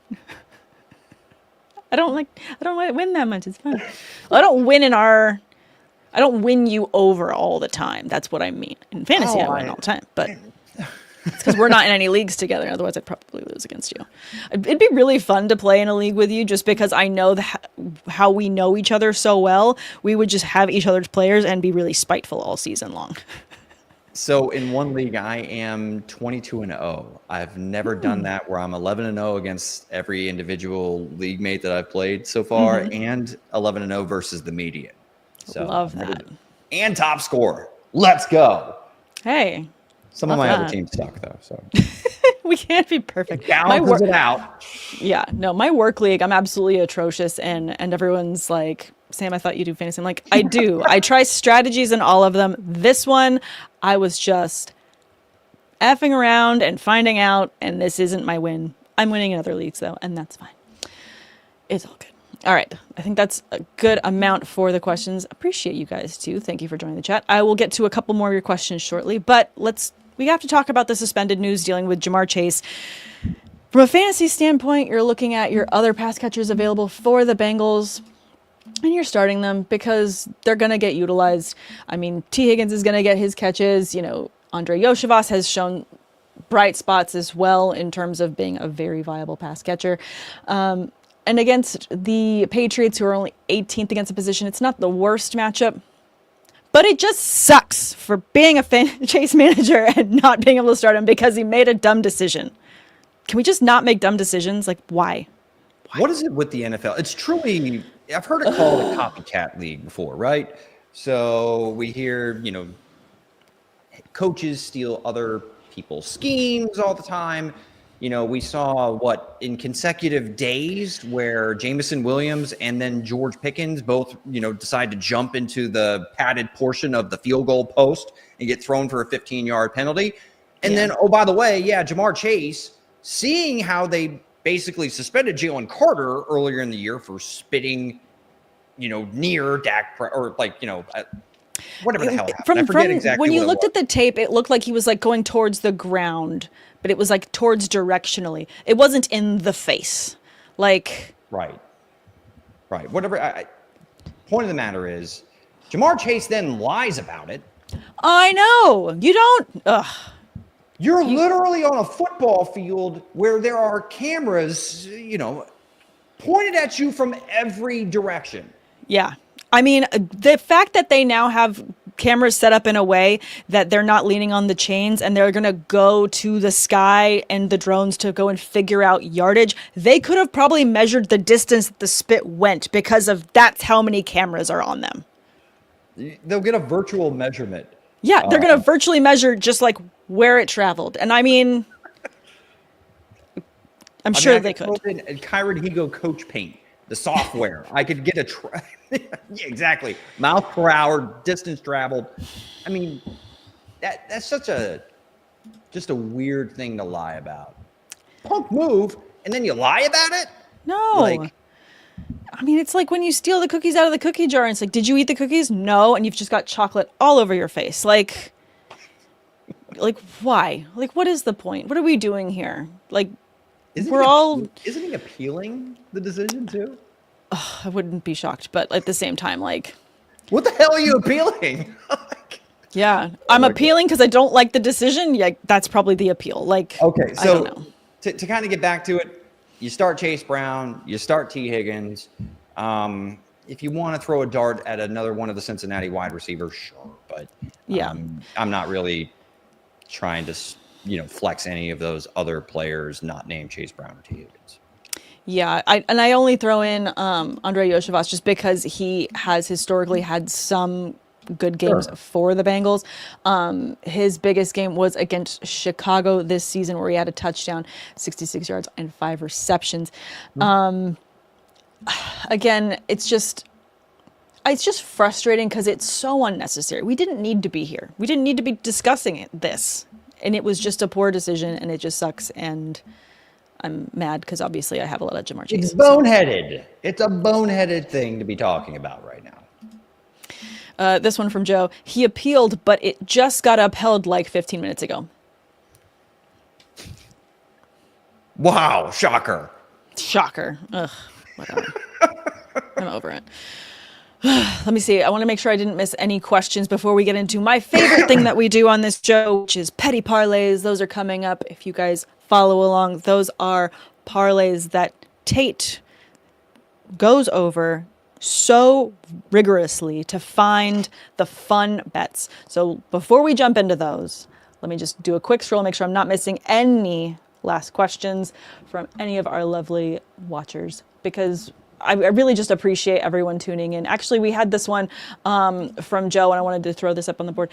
I don't win that much. It's fun. Well, I don't win you over all the time. That's what I mean. In fantasy, I win all the time, but it's because we're not in any leagues together. Otherwise, I'd probably lose against you. It'd be really fun to play in a league with you just because I know how we know each other so well. We would just have each other's players and be really spiteful all season long.
So in one league, I am 22-0. I've never done that where I'm 11-0 against every individual league mate that I've played so far, and 11-0 versus the median. So
love that.
And top scorer. Let's go.
Hey.
Some of my other teams suck though, so
we can't be perfect.
Balance it out.
Yeah, no, my work league, I'm absolutely atrocious, and everyone's like, Sam, I thought you do fantasy. I'm like, I do. I try strategies in all of them. This one, I was just effing around and finding out, and this isn't my win. I'm winning in other leagues, though, and that's fine. It's all good. All right. I think that's a good amount for the questions. Appreciate you guys, too. Thank you for joining the chat. I will get to a couple more of your questions shortly, but we have to talk about the suspended news dealing with Jamar Chase. From a fantasy standpoint, you're looking at your other pass catchers available for the Bengals, and you're starting them because they're going to get utilized. I mean, T. Higgins is going to get his catches. Andre Yoshivas has shown bright spots as well in terms of being a very viable pass catcher. And against the Patriots, who are only 18th against the position, it's not the worst matchup, but it just sucks for being a Chase manager and not being able to start him because he made a dumb decision. Can we just not make dumb decisions? Like, why?
What is it with the NFL? It's truly, I've heard it called a copycat league before, right? So we hear, coaches steal other people's schemes all the time. We saw in consecutive days where Jameson Williams and then George Pickens both, decide to jump into the padded portion of the field goal post and get thrown for a 15-yard penalty. And then, oh, by the way, Jamar Chase, seeing how they basically suspended Jalen Carter earlier in the year for spitting, near Dak, or whatever the hell happened. I forget exactly
when you looked at the tape, it looked like he was going towards the ground, but it was like towards directionally. It wasn't in the face. Like,
Right. Whatever. Point of the matter is, Jamar Chase then lies about it.
I know. You don't. Ugh.
You're literally on a football field where there are cameras, pointed at you from every direction.
Yeah. I mean, the fact that they now have cameras set up in a way that they're not leaning on the chains and they're going to go to the sky and the drones to go and figure out yardage. They could have probably measured the distance that the spit went because of that's how many cameras are on them.
They'll get a virtual measurement.
Yeah, they're going to virtually measure just like where it traveled. And I mean, I'm sure they could.
Kyron Higo Coach Paint, the software. I could get yeah, exactly. Miles per hour, distance traveled. I mean, that's such just a weird thing to lie about. Punk move, and then you lie about it?
No. I mean, it's like when you steal the cookies out of the cookie jar and it's like, did you eat the cookies? No. And you've just got chocolate all over your face. Like why? Like, what is the point? What are we doing here? Like, isn't
he appealing the decision too?
I wouldn't be shocked, but at the same time, like,
what the hell are you appealing?
Yeah, I'm appealing because I don't like the decision. Yeah, that's probably the appeal. Like,
okay, so
I don't know.
To kind of get back to it, you start Chase Brown, you start T. Higgins. If you want to throw a dart at another one of the Cincinnati wide receivers, sure, but
yeah,
I'm not really trying to flex any of those other players not named Chase Brown or T. Higgins.
Yeah, I only throw in Andrei Iosivas just because he has historically had some good games for the Bengals. His biggest game was against Chicago this season where he had a touchdown, 66 yards and 5 receptions. Again, it's just frustrating because it's so unnecessary. We didn't need to be here. We didn't need to be discussing this. And it was just a poor decision and it just sucks. And I'm mad because obviously I have a lot of Jamar Chase.
It's boneheaded. It's a boneheaded thing to be talking about right now.
This one from Joe. He appealed, but it just got upheld like 15 minutes ago.
Wow, shocker.
Shocker. Ugh, whatever. I'm over it. Let me see. I want to make sure I didn't miss any questions before we get into my favorite thing that we do on this show, which is petty parlays. Those are coming up. If you guys follow along, those are parlays that Tate goes over so rigorously to find the fun bets. So before we jump into those, let me just do a quick scroll, make sure I'm not missing any last questions from any of our lovely watchers, because I really just appreciate everyone tuning in. Actually, we had this one from Joe, and I wanted to throw this up on the board.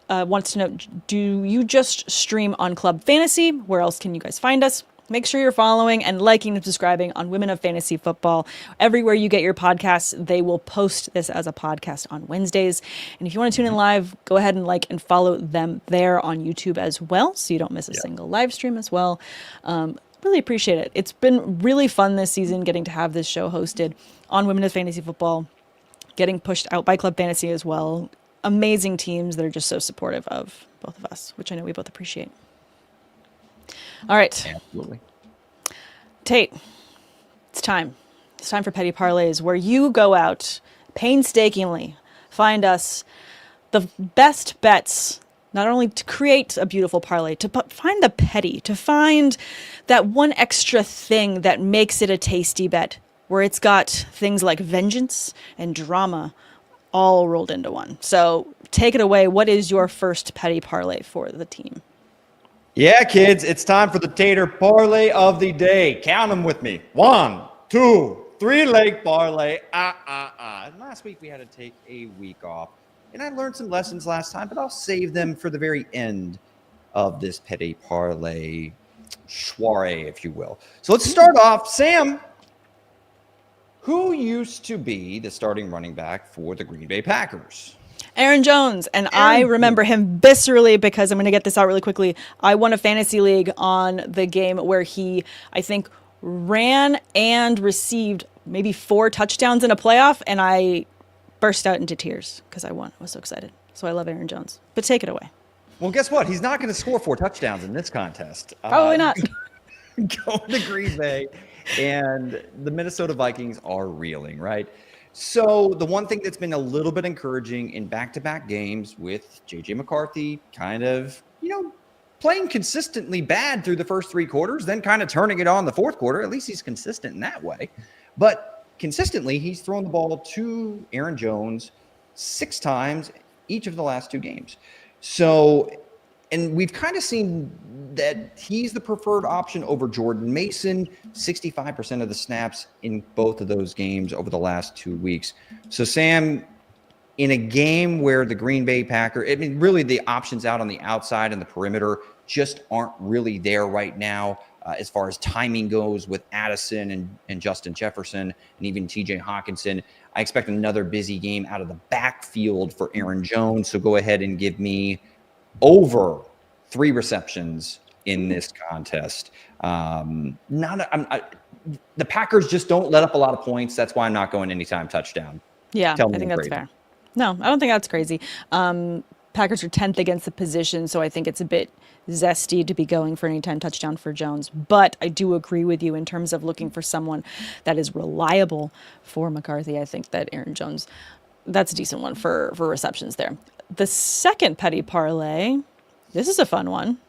Wants to know, do you just stream on Club Fantasy? Where else can you guys find us? Make sure you're following and liking and subscribing on Women of Fantasy Football. Everywhere you get your podcasts, they will post this as a podcast on Wednesdays. And if you want to tune in live, go ahead and like and follow them there on YouTube as well, so you don't miss a single live stream as well. Really appreciate it. It's been really fun this season getting to have this show hosted on Women of Fantasy Football, getting pushed out by Club Fantasy as well. Amazing teams that are just so supportive of both of us, which I know we both appreciate. All right.
Absolutely.
Tate, it's time. It's time for Petty Parlays, where you go out painstakingly, find us the best bets, not only to create a beautiful parlay, to find the petty, to find that one extra thing that makes it a tasty bet, where it's got things like vengeance and drama all rolled into one. So take it away. What is your first petty parlay for the team?
Yeah, kids, it's time for the Tater Parlay of the day. Count them with me. 1, 2, 3 leg parlay. And last week we had to take a week off. And I learned some lessons last time, but I'll save them for the very end of this petty parlay soiree, if you will. So let's start off. Sam, who used to be the starting running back for the Green Bay Packers?
Aaron Jones, and I remember him viscerally because I'm going to get this out really quickly. I won a fantasy league on the game where he, I think, ran and received maybe 4 touchdowns in a playoff, and I burst out into tears because I won. I was so excited. So I love Aaron Jones. But take it away.
Well, guess what? He's not going to score 4 touchdowns in this contest.
Probably not.
Going to Green Bay, and the Minnesota Vikings are reeling, right? So the one thing that's been a little bit encouraging in back-to-back games with J.J. McCarthy kind of, playing consistently bad through the first 3 quarters, then kind of turning it on the fourth quarter. At least he's consistent in that way. But consistently, he's thrown the ball to Aaron Jones 6 times each of the last 2 games. So, and we've kind of seen that he's the preferred option over Jordan Mason, 65% of the snaps in both of those games over the last 2 weeks. So, Sam, in a game where the Green Bay Packers, really the options out on the outside and the perimeter just aren't really there right now as far as timing goes with Addison and Justin Jefferson and even TJ Hawkinson. I expect another busy game out of the backfield for Aaron Jones. So go ahead and give me over 3 receptions in this contest. The Packers just don't let up a lot of points. That's why I'm not going anytime touchdown.
Yeah, I think that's fair. No, I don't think that's crazy. Packers are 10th against the position, so I think it's a bit zesty to be going for anytime touchdown for Jones. But I do agree with you in terms of looking for someone that is reliable for McCarthy. I think that Aaron Jones, that's a decent one for receptions there. The second petty parlay, this is a fun one.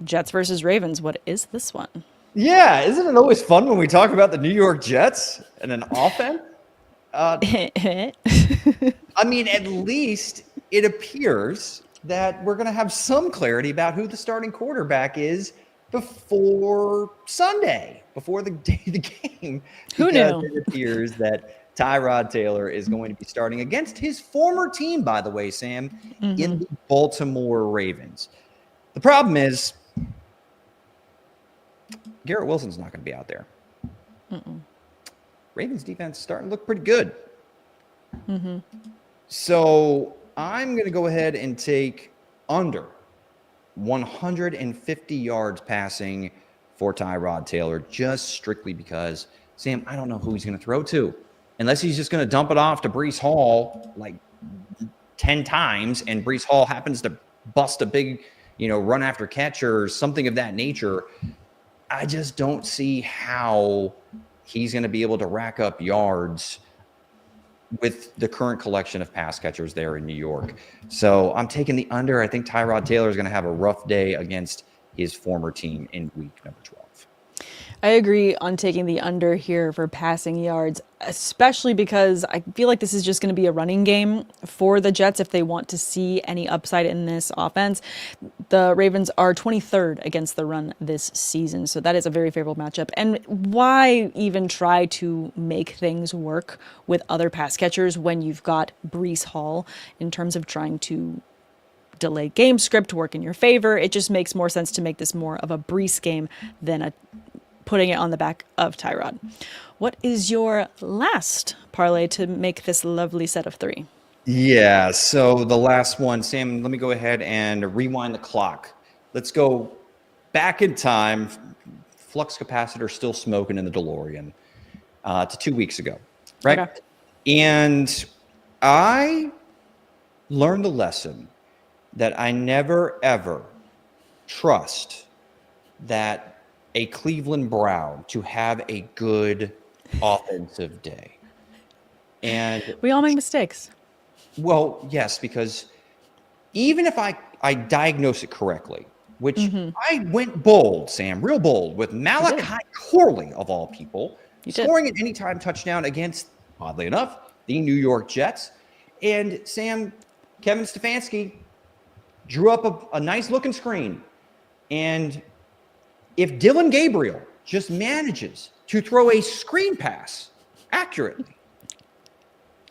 Jets versus Ravens. What is this one?
Yeah, isn't it always fun when we talk about the New York Jets and an offense? At least it appears that we're going to have some clarity about who the starting quarterback is before Sunday, before the day of the game.
Who knew?
It appears that Tyrod Taylor is going to be starting against his former team, by the way, Sam, in the Baltimore Ravens. The problem is Garrett Wilson's not going to be out there. Ravens defense is starting to look pretty good. So I'm going to go ahead and take under 150 yards passing for Tyrod Taylor, just strictly because, Sam, I don't know who he's going to throw to. Unless he's just going to dump it off to Breece Hall like 10 times, and Breece Hall happens to bust a big, run after catch or something of that nature. I just don't see how he's going to be able to rack up yards with the current collection of pass catchers there in New York. So I'm taking the under. I think Tyrod Taylor is going to have a rough day against his former team in week number 12.
I agree on taking the under here for passing yards, especially because I feel like this is just going to be a running game for the Jets if they want to see any upside in this offense. The Ravens are 23rd against the run this season, so that is a very favorable matchup. And why even try to make things work with other pass catchers when you've got Breece Hall in terms of trying to delay game script work in your favor? It just makes more sense to make this more of a Breece game than putting it on the back of Tyrod. What is your last parlay to make this lovely set of 3?
Yeah, so the last one, Sam, let me go ahead and rewind the clock. Let's go back in time, flux capacitor still smoking in the DeLorean, to 2 weeks ago, right? Okay. And I learned the lesson that I never, ever trust that a Cleveland Brown to have a good offensive day. And
we all make mistakes.
Well, yes, because even if I diagnose it correctly, which I went bold, Sam, real bold, with Malachi Corley, of all people, scoring an anytime touchdown against, oddly enough, the New York Jets. And Sam, Kevin Stefanski drew up a nice looking screen. And if Dylan Gabriel just manages to throw a screen pass accurately,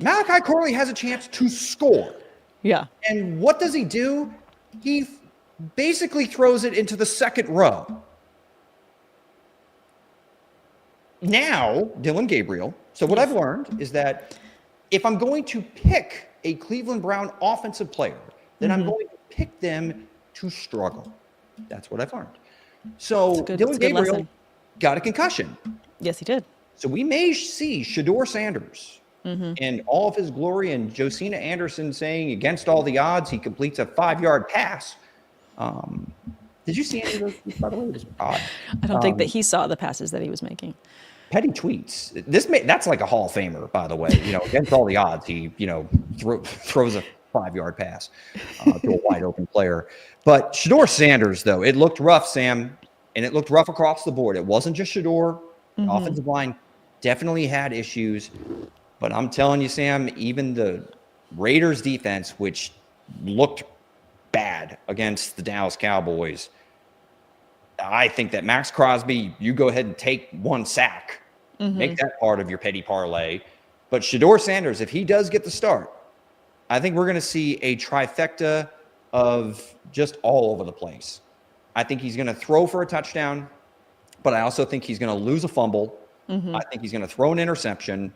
Malachi Corley has a chance to score.
Yeah.
And what does he do? He basically throws it into the second row. Now, Dylan Gabriel. So what I've learned is that if I'm going to pick a Cleveland Brown offensive player, then I'm going to pick them to struggle. That's what I've learned. So Dylan Gabriel got a concussion.
Yes, he did.
So we may see Shedeur Sanders in all of his glory and Josina Anderson saying against all the odds he completes a 5-yard pass. Did you see any of those tweets, by the way? It was odd.
I don't think that he saw the passes that he was making.
Petty tweets. That's like a Hall of Famer, by the way. Against all the odds, he throws a 5-yard pass to a wide open player. But Shedeur Sanders, though, it looked rough, Sam, and it looked rough across the board. It wasn't just Shedeur. Mm-hmm. Offensive line definitely had issues. But I'm telling you, Sam, even the Raiders defense, which looked bad against the Dallas Cowboys, I think that Max Crosby, you go ahead and take 1 sack, make that part of your petty parlay. But Shedeur Sanders, if he does get the start, I think we're going to see a trifecta of just all over the place. I think he's going to throw for a touchdown, but I also think he's going to lose a fumble. I think he's going to throw an interception.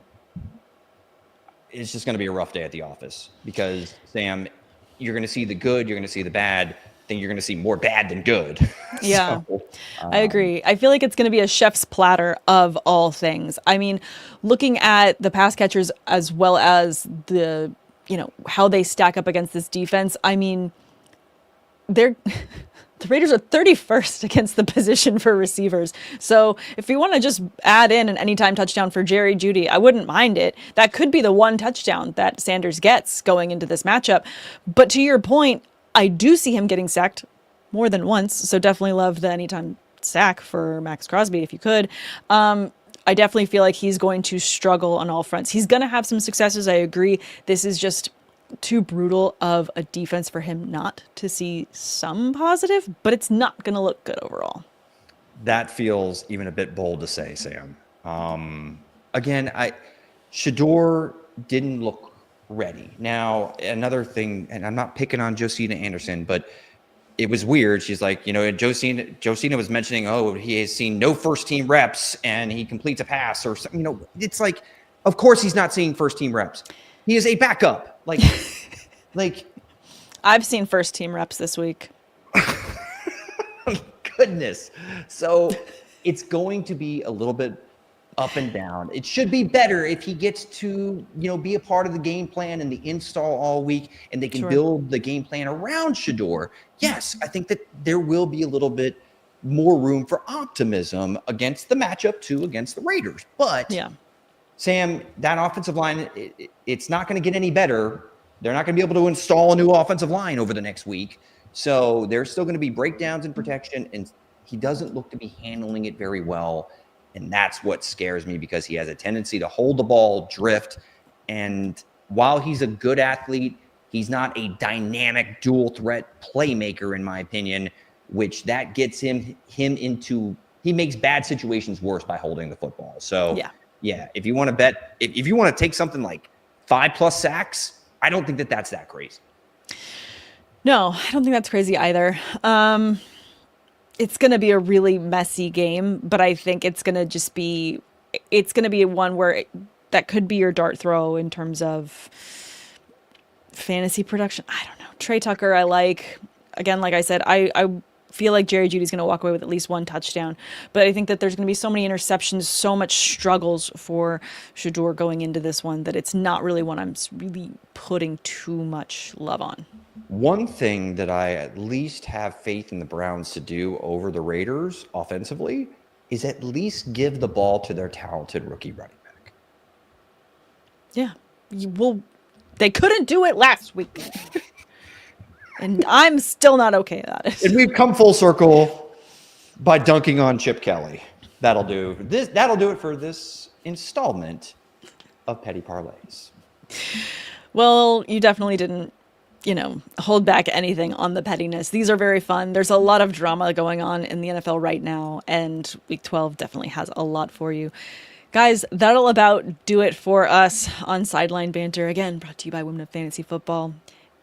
It's just going to be a rough day at the office because, Sam, you're going to see the good, you're going to see the bad. I think you're going to see more bad than good.
Yeah, I agree. I feel like it's going to be a chef's platter of all things. I mean, looking at the pass catchers as well as the, how they stack up against this defense. I mean, the Raiders are 31st against the position for receivers. So if you want to just add in an anytime touchdown for Jerry Jeudy, I wouldn't mind it. That could be the one touchdown that Sanders gets going into this matchup. But to your point, I do see him getting sacked more than once. So definitely love the anytime sack for Max Crosby if you could. I definitely feel like he's going to struggle on all fronts. He's going to have some successes. I agree. This is just too brutal of a defense for him not to see some positive, but it's not going to look good overall.
That feels even a bit bold to say, Sam. Again, Shedeur didn't look ready. Now, another thing, and I'm not picking on Josina Anderson, but it was weird. She's like, Josina was mentioning, he has seen no first-team reps and he completes a pass or something. It's like, of course he's not seeing first-team reps. He is a backup. Like
I've seen first-team reps this week.
Goodness. So it's going to be a little bit up and down. It should be better if he gets to, be a part of the game plan and the install all week and they can build the game plan around Shedeur. Yes, I think that there will be a little bit more room for optimism against the matchup too, against the Raiders. But yeah, Sam, that offensive line, it's not going to get any better. They're not going to be able to install a new offensive line over the next week. So there's still going to be breakdowns in protection, and he doesn't look to be handling it very well. And that's what scares me because he has a tendency to hold the ball, drift. And while he's a good athlete, he's not a dynamic dual threat playmaker, in my opinion, which that gets him into, he makes bad situations worse by holding the football. So yeah, if you want to bet, if you want to take something like 5+ sacks, I don't think that's that crazy.
No, I don't think that's crazy either. It's going to be a really messy game, but I think it's going to be one where that could be your dart throw in terms of fantasy production. I don't know. Trey Tucker, I like. Again, like I said, I feel like Jerry Jeudy's going to walk away with at least one touchdown, but I think that there's going to be so many interceptions, so much struggles for Shedeur going into this one that it's not really one I'm really putting too much love on.
One thing that I at least have faith in the Browns to do over the Raiders offensively is at least give the ball to their talented rookie running back.
Yeah. They couldn't do it last week. And I'm still not okay about it.
And we've come full circle by dunking on Chip Kelly. That'll do it for this installment of Petty Parlays.
Well, you definitely didn't, hold back anything on the pettiness. These are very fun. There's a lot of drama going on in the NFL right now, and Week 12 definitely has a lot for you. Guys, that'll about do it for us on Sideline Banter. Again, brought to you by Women of Fantasy Football.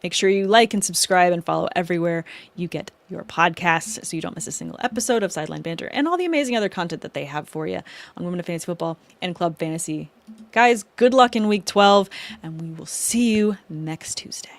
Make sure you like and subscribe and follow everywhere you get your podcasts so you don't miss a single episode of Sideline Banter and all the amazing other content that they have for you on Women of Fantasy Football and Club Fantasy. Guys, good luck in Week 12, and we will see you next Tuesday.